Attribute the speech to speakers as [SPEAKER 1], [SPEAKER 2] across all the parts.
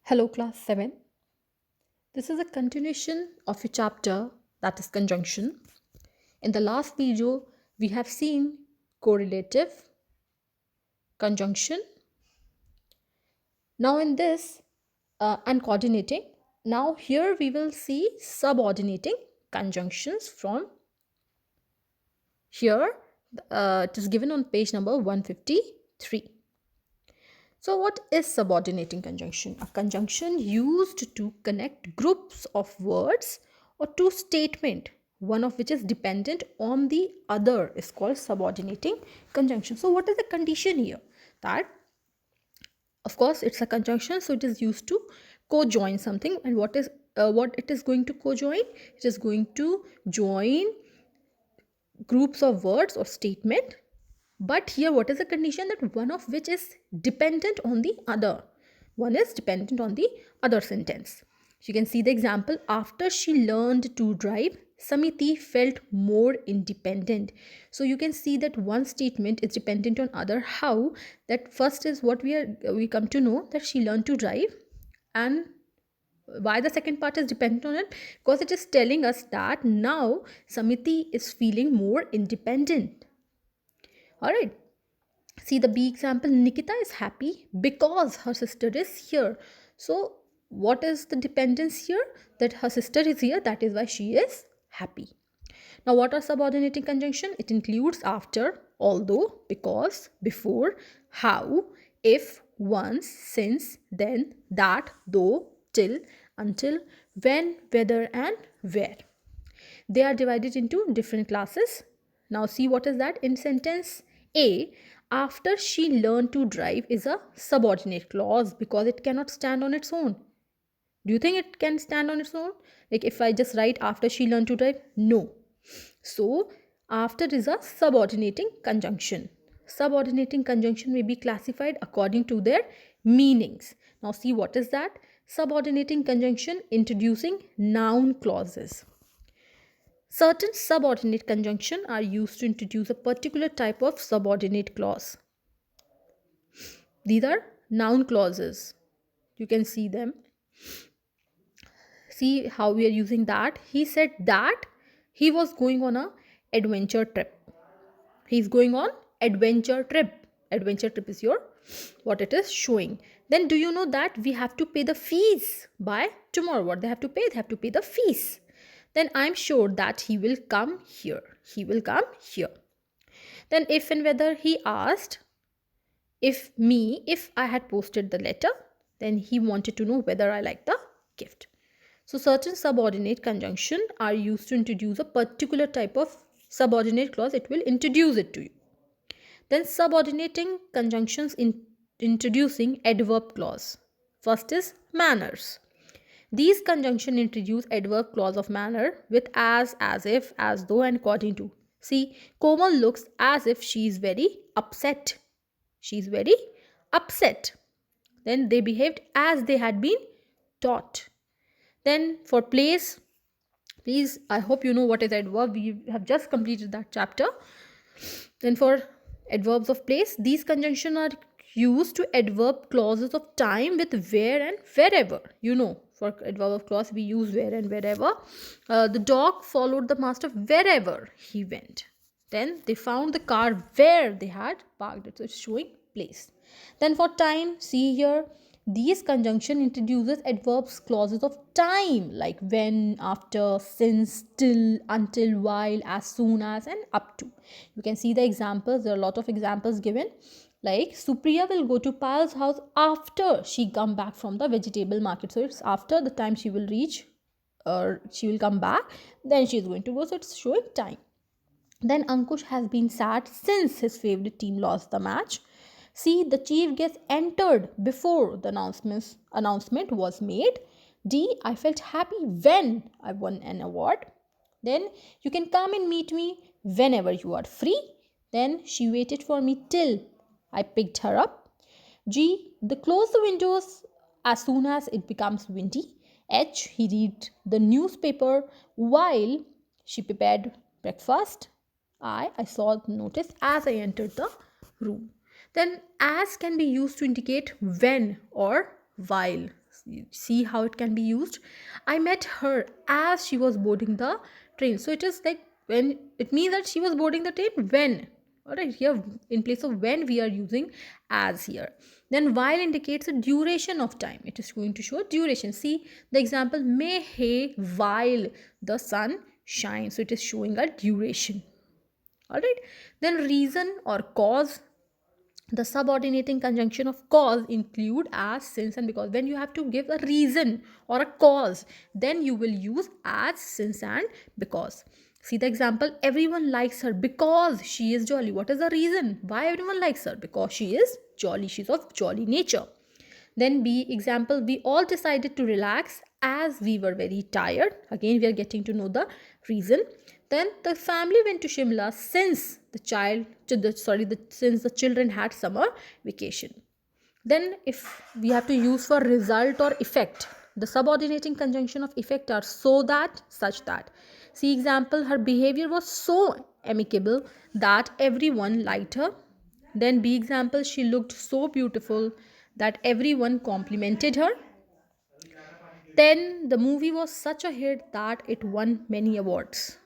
[SPEAKER 1] Hello, class 7. This is a continuation of a chapter that is conjunction. In the last video, we have seen correlative, conjunction. Now, in this, and coordinating. Now, here we will see subordinating conjunctions from here. It is given on page number 153. So, what is subordinating conjunction? A conjunction used to connect groups of words or two statement, one of which is dependent on the other, is called subordinating conjunction. So, what is the condition here? That, of course, it's a conjunction, so it is used to co-join something. And what it is going to co-join? It is going to join groups of words or statement, but here what is the condition? That one of which is dependent on the other. One is dependent on the other sentence. You can see the example. After she learned to drive, Samiti felt more independent. So you can see that one statement is dependent on other. How? That first is what we come to know, that she learned to drive, and why the second part is dependent on it? Because it is telling us that now Samiti is feeling more independent. All right. See the B example. Nikita is happy because her sister is here. So, what is the dependence here? That her sister is here, that is why she is happy. Now, what are subordinating conjunction? It includes after, although, because, before, how, if, once, since, then, that, though, till, until, when, whether, and where. They are divided into different classes. Now see what is that. In sentence A, after she learned to drive is a subordinate clause because it cannot stand on its own. Do you think it can stand on its own? Like if I just write after she learned to drive? No. So after is a subordinating conjunction. Subordinating conjunction may be classified according to their meanings. Now see what is that. Subordinating conjunction introducing noun clauses. Certain subordinate conjunctions are used to introduce a particular type of subordinate clause. These are noun clauses. You can see them. See how we are using that. He said that he was going on a adventure trip. He's going on adventure trip. Adventure trip is your what it is showing. Then do you know that we have to pay the fees by tomorrow? What they have to pay? They have to pay the fees. Then I'm sure that he will come here. He will come here. Then if and whether he asked if I had posted the letter, then he wanted to know whether I like the gift. So certain subordinate conjunction are used to introduce a particular type of subordinate clause. It will introduce it to you. Then subordinating conjunctions introducing adverb clause. First is manners. These conjunction introduce adverb clause of manner with as if, as though, and according to. See, Komal looks as if she is very upset. She is very upset. Then they behaved as they had been taught. Then for place, please, I hope you know what is adverb. We have just completed that chapter. Then for adverbs of place, these conjunctions are used to adverb clauses of time with where and wherever. You know, for adverb of clause, we use where and wherever. The dog followed the master wherever he went. Then they found the car where they had parked it. So it's showing place. Then for time, see here, these conjunction introduces adverbs clauses of time like when, after, since, till, until, while, as soon as, and up to. You can see the examples. There are a lot of examples given. Like Supriya will go to Payal's house after she come back from the vegetable market. So it's after the time she will reach, or she will come back, then she is going to go. So it's showing time. Then Ankush has been sad since his favorite team lost the match. See, the chief gets entered before the announcement was made. D, I felt happy when I won an award. Then you can come and meet me whenever you are free. Then she waited for me till I picked her up. G, they close the windows as soon as it becomes windy. H, he read the newspaper while she prepared breakfast. I saw the notice as I entered the room. Then as can be used to indicate when or while. See how it can be used. I met her as she was boarding the train. So it is like when, it means that she was boarding the train when. All right, here in place of when we are using as here. Then while indicates a duration of time. It is going to show duration. See the example, may hay while the sun shines. So it is showing a duration. All right. Then reason or cause. The subordinating conjunction of cause include as, since, and because. When you have to give a reason or a cause, then you will use as, since, and because. See the example, everyone likes her because she is jolly. What is the reason why everyone likes her? Because she is jolly, she's of jolly nature. Then B example, we all decided to relax as we were very tired. Again, we are getting to know the reason. Then the family went to Shimla since since the children had summer vacation. Then if we have to use for result or effect, the subordinating conjunction of effect are so that, such that. See example, her behavior was so amicable that everyone liked her. Then B example, she looked so beautiful that everyone complimented her. Then the movie was such a hit that it won many awards.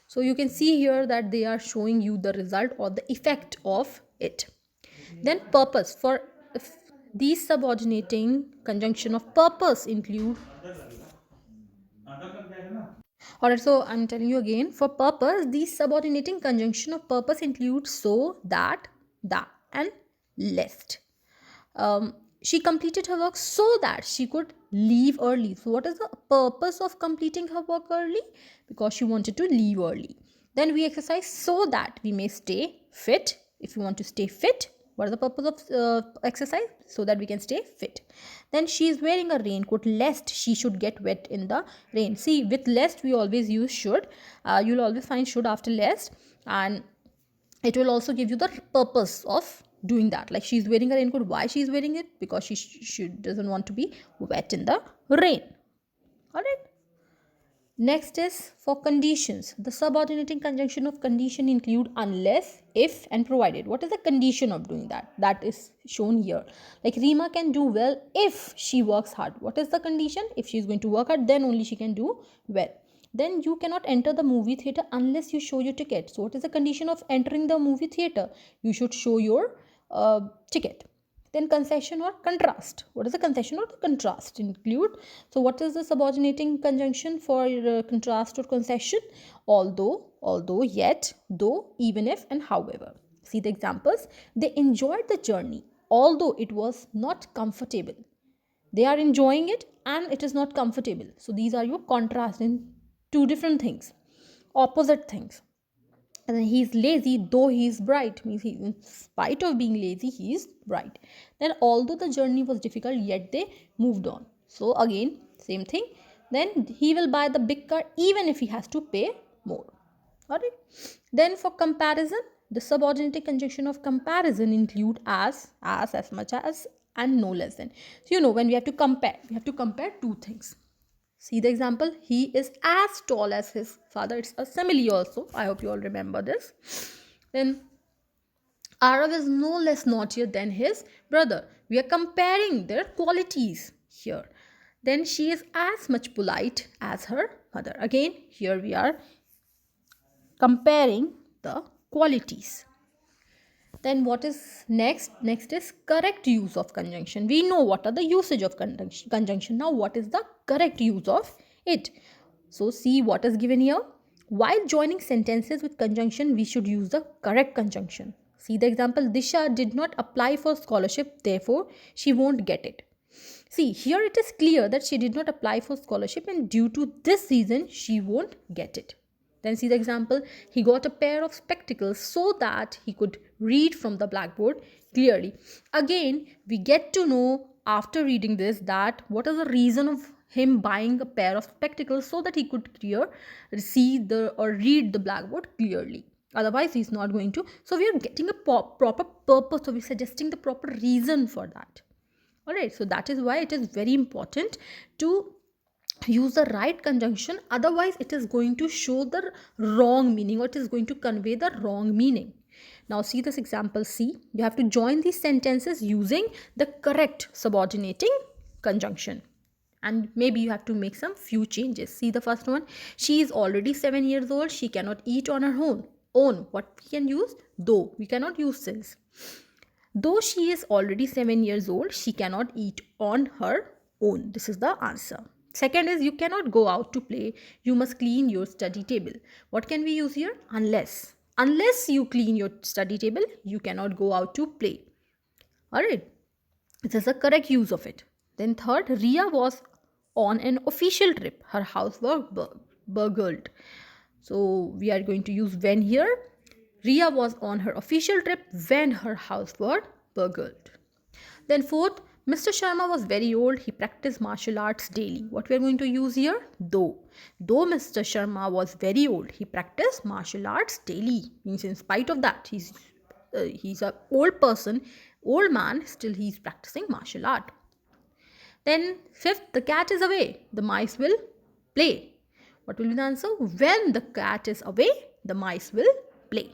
[SPEAKER 1] So you can see here that they are showing you the result or the effect of it. Then purpose. For these subordinating conjunction of purpose include. Alright, so I'm telling you again, for purpose, these subordinating conjunction of purpose include so, that, and lest. She completed her work so that she could leave early. So what is the purpose of completing her work early? Because she wanted to leave early. Then we exercise so that we may stay fit. If you want to stay fit, what is the purpose of exercise? So that we can stay fit. Then she is wearing a raincoat lest she should get wet in the rain. See, with lest we always use should. You'll always find should after lest, and it will also give you the purpose of doing that. Like she's wearing a raincoat. Why she's wearing it? Because she doesn't want to be wet in the rain. All right. Next is for conditions. The subordinating conjunction of condition include unless, if, and provided. What is the condition of doing that? That is shown here. Like Rima can do well if she works hard. What is the condition? If she is going to work hard, then only she can do well. Then you cannot enter the movie theater unless you show your ticket. So what is the condition of entering the movie theater? You should show your ticket. Then concession or contrast. What is the concession or the contrast include? So what is the subordinating conjunction for contrast or concession? Although, yet, though, even if, and however. See the examples. They enjoyed the journey although it was not comfortable. They are enjoying it and it is not comfortable. So these are your contrast in two different things, opposite things. And then he is lazy though he is bright, means he, in spite of being lazy, he is bright. Then although the journey was difficult, yet they moved on. So again, same thing. Then he will buy the big car even if he has to pay more. Alright. Then for comparison, the subordinating conjunction of comparison include as much as, and no less than. So when we have to compare two things. See the example, he is as tall as his father. It's a simile also. I hope you all remember this. Then Arav is no less naughtier than his brother. We are comparing their qualities here. Then she is as much polite as her mother. Again, here we are comparing the qualities. Then what is next? Next is correct use of conjunction. We know what are the usage of conjunction. Now what is the correct use of it? So see what is given here. While joining sentences with conjunction, we should use the correct conjunction. See the example, Disha did not apply for scholarship, therefore she won't get it. See, here it is clear that she did not apply for scholarship and due to this reason, she won't get it. Then see the example, he got a pair of spectacles so that he could read from the blackboard clearly. Again, we get to know after reading this that what is the reason of him buying a pair of spectacles, so that he could read the blackboard clearly. Otherwise, he's not going to. So we are getting a proper purpose. So we're suggesting the proper reason for that. Alright, so that is why it is very important to use the right conjunction. Otherwise, it is going to show the wrong meaning, or it is going to convey the wrong meaning. Now see this example C. You have to join these sentences using the correct subordinating conjunction. and maybe you have to make some few changes. See the first one, she is already 7 years old, she cannot eat on her own. What we can use? Though. We cannot use since. Though she is already 7 years old, she cannot eat on her own. This is the answer. Second is, you cannot go out to play, you must clean your study table. What can we use here? Unless. Unless you clean your study table, you cannot go out to play. Alright, this is the correct use of it. Then third, Ria was on an official trip. Her house was burgled. So we are going to use when here. Ria was on her official trip when her house was burgled. Then fourth, Mr. Sharma was very old. He practiced martial arts daily. What we are going to use here? Though. Though Mr. Sharma was very old, he practiced martial arts daily. Means in spite of that, he's a old person, old man. Still, he's practicing martial art. Then fifth, the cat is away. The mice will play. What will be the answer? When the cat is away, the mice will play.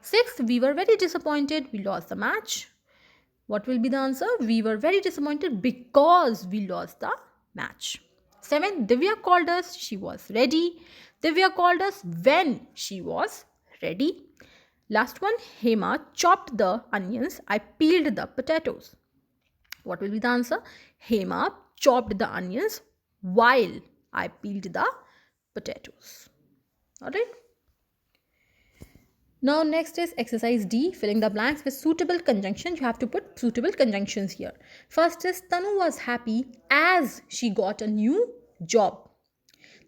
[SPEAKER 1] Sixth, we were very disappointed. We lost the match. What will be the answer? We were very disappointed because we lost the match. Seventh, Divya called us. She was ready. Divya called us when she was ready. Last one, Hema chopped the onions. I peeled the potatoes. What will be the answer? Hema chopped the onions while I peeled the potatoes. Alright. Now next is exercise D, filling the blanks with suitable conjunctions. You have to put suitable conjunctions here. First is Tanu was happy as she got a new job.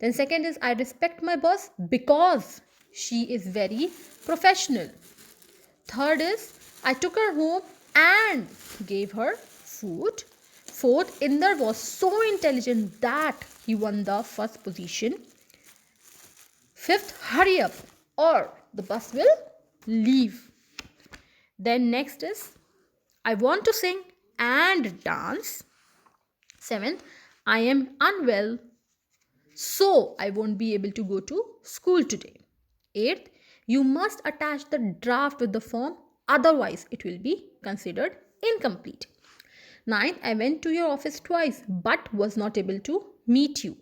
[SPEAKER 1] Then second is I respect my boss because she is very professional. Third is I took her home and gave her food. Fourth, Inder was so intelligent that he won the first position. Fifth, hurry up or the bus will leave. Then next is I want to sing and dance. Seventh, I am unwell, so I won't be able to go to school today. Eighth, you must attach the draft with the form, otherwise it will be considered incomplete. Ninth, I went to your office twice but was not able to meet you.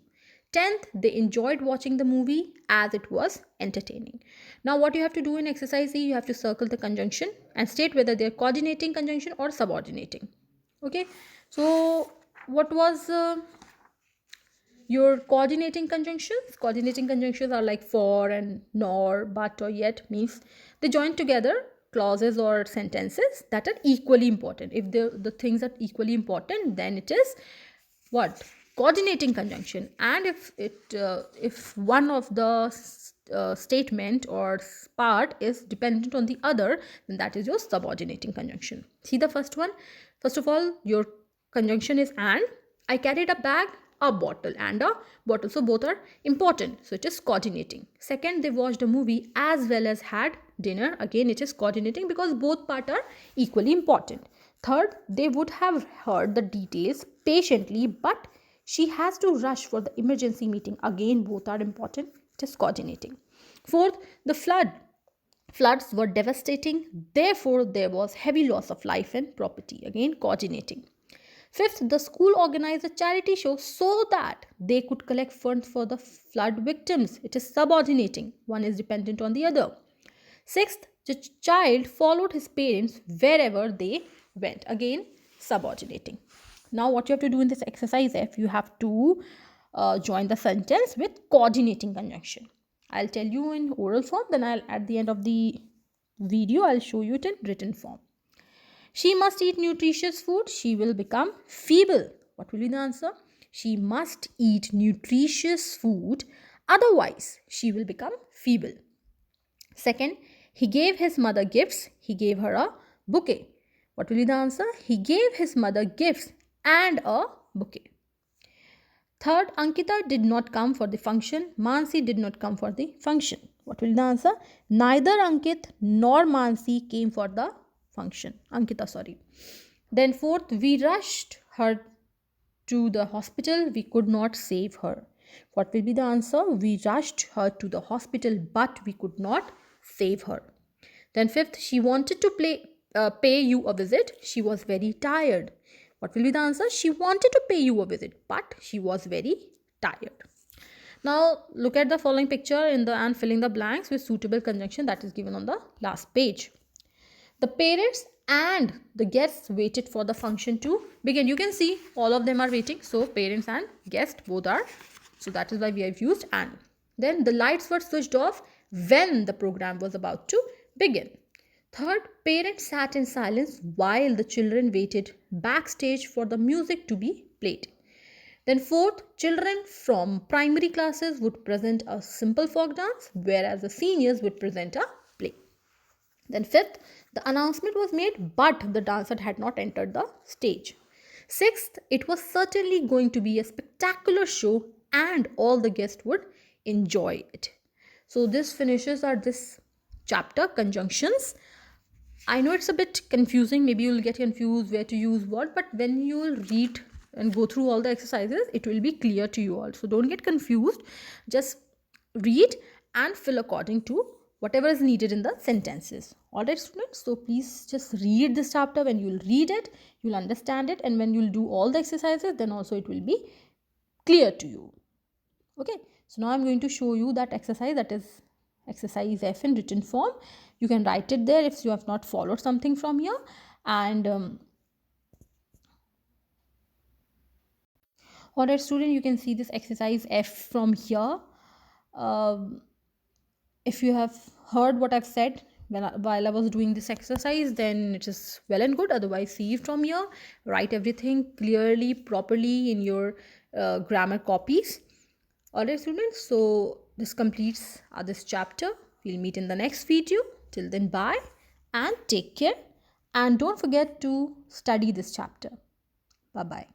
[SPEAKER 1] 10th, they enjoyed watching the movie as it was entertaining. Now what you have to do in exercise E, you have to circle the conjunction and state whether they are coordinating conjunction or subordinating. Okay, so what was your coordinating conjunctions? Coordinating conjunctions are like for and nor, but or yet, means they join together clauses or sentences that are equally important. If the things are equally important, then it is what? Coordinating conjunction. And if one of the statement or part is dependent on the other, then that is your subordinating conjunction. See the first one. First of all, your conjunction is and. I carried a bag, a bottle, and a bottle. So both are important. So it is coordinating. Second, they watched a movie as well as had dinner. Again, it is coordinating because both parts are equally important. Third, they would have heard the details patiently, but she has to rush for the emergency meeting. Again, both are important. It is coordinating. Fourth, the floods were devastating. Therefore, there was heavy loss of life and property. Again, coordinating. Fifth, the school organized a charity show so that they could collect funds for the flood victims. It is subordinating. One is dependent on the other. Sixth, the child followed his parents wherever they went. Again, subordinating. Now what you have to do in this exercise F, you have to join the sentence with coordinating conjunction. I'll tell you in oral form, then at the end of the video I'll show you it in written form. She must eat nutritious food, she will become feeble. What will be the answer? She must eat nutritious food, otherwise she will become feeble. Second, he gave his mother gifts, he gave her a bouquet. What will be the answer? He gave his mother gifts and a bouquet. Third, Ankita did not come for the function. Mansi did not come for the function. What will be the answer? Neither Ankit nor Mansi came for the function. Ankita, sorry. Then fourth, we rushed her to the hospital. We could not save her. What will be the answer? We rushed her to the hospital, but we could not save her. Then fifth, she wanted to pay you a visit. She was very tired. What will be the answer? She wanted to pay you a visit, but she was very tired. Now look at the following picture in the and filling the blanks with suitable conjunction that is given on the last page. The parents and the guests waited for the function to begin. You can see all of them are waiting. So parents and guests both are. So that is why we have used and. Then the lights were switched off when the program was about to begin. Third, parents sat in silence while the children waited backstage for the music to be played. Then fourth, children from primary classes would present a simple folk dance, whereas the seniors would present a play. Then fifth, the announcement was made, but the dancer had not entered the stage. Sixth, it was certainly going to be a spectacular show and all the guests would enjoy it. So this finishes our this chapter, conjunctions. I know it's a bit confusing. Maybe you'll get confused where to use what, but when you will read and go through all the exercises, it will be clear to you all. So don't get confused. Just read and fill according to whatever is needed in the sentences. All right, students. So please just read this chapter. When you'll read it, you'll understand it. And when you'll do all the exercises, then also it will be clear to you. Okay. So now I'm going to show you that exercise, that is exercise F in written form. You can write it there if you have not followed something from here. And all right, student, you can see this exercise F from here. If you have heard what I've said while I was doing this exercise, then it is well and good. Otherwise, see from here, write everything clearly, properly in your grammar copies. All right, students. So this completes this chapter. We'll meet in the next video. Till then, bye and take care. And don't forget to study this chapter. Bye-bye.